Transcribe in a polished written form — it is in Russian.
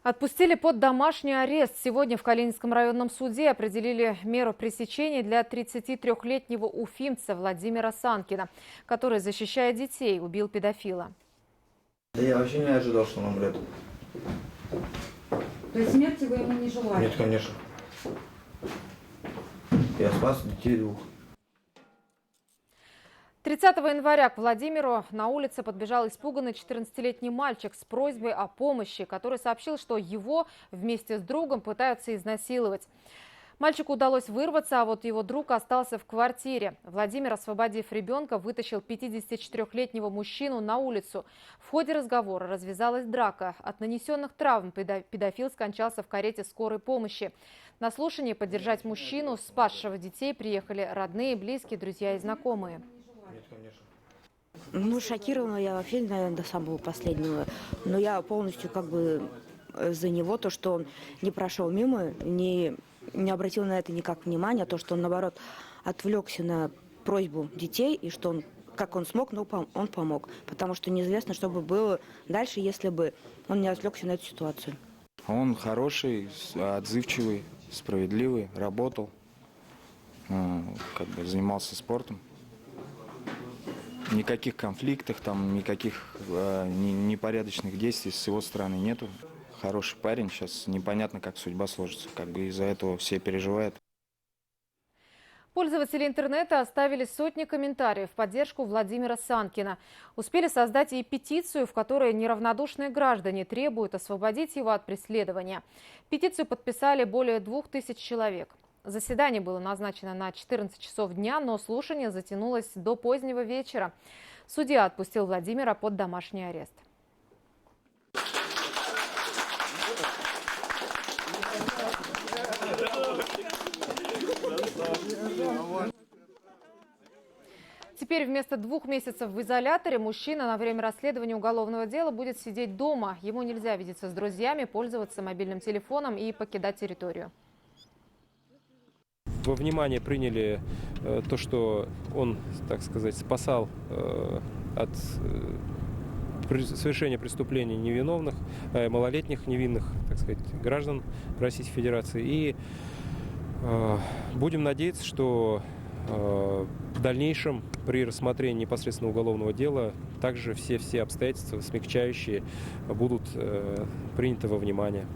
Отпустили под домашний арест. Сегодня в Калининском районном суде определили меру пресечения для 33-летнего уфимца Владимира Санкина, который, защищая детей, убил педофила. Да я вообще не ожидал, что он умрет. То есть смерти вы ему не желали? Нет, конечно. Я спас детей двух. 30 января к Владимиру на улице подбежал испуганный 14-летний мальчик с просьбой о помощи, который сообщил, что его вместе с другом пытаются изнасиловать. Мальчику удалось вырваться, а вот его друг остался в квартире. Владимир, освободив ребенка, вытащил 54-летнего мужчину на улицу. В ходе разговора развязалась драка. От нанесенных травм педофил скончался в карете скорой помощи. На слушание поддержать мужчину, спасшего детей, приехали родные, близкие, друзья и знакомые. Ну, шокирована я вообще, наверное, до самого последнего. Но я полностью за него, то, что он не прошел мимо, не обратил на это никак внимания, то, что он, наоборот, отвлекся на просьбу детей, и что он, как он смог, но он помог. Потому что неизвестно, что бы было дальше, если бы он не отвлекся на эту ситуацию. Он хороший, отзывчивый, справедливый, работал, занимался спортом. Никаких конфликтов, никаких непорядочных действий с его стороны нету. Хороший парень, сейчас непонятно, как судьба сложится. Из-за этого все переживают. Пользователи интернета оставили сотни комментариев в поддержку Владимира Санкина. Успели создать и петицию, в которой неравнодушные граждане требуют освободить его от преследования. Петицию подписали более 2000 человек. Заседание было назначено на 14 часов дня, но слушание затянулось до позднего вечера. Судья отпустил Владимира под домашний арест. Теперь вместо 2 месяцев в изоляторе мужчина на время расследования уголовного дела будет сидеть дома. Ему нельзя видеться с друзьями, пользоваться мобильным телефоном и покидать территорию. Во внимание приняли то, что он, так сказать, спасал от совершения преступлений невиновных, малолетних невинных, так сказать, граждан Российской Федерации. И будем надеяться, что в дальнейшем при рассмотрении непосредственно уголовного дела также все обстоятельства смягчающие будут приняты во внимание.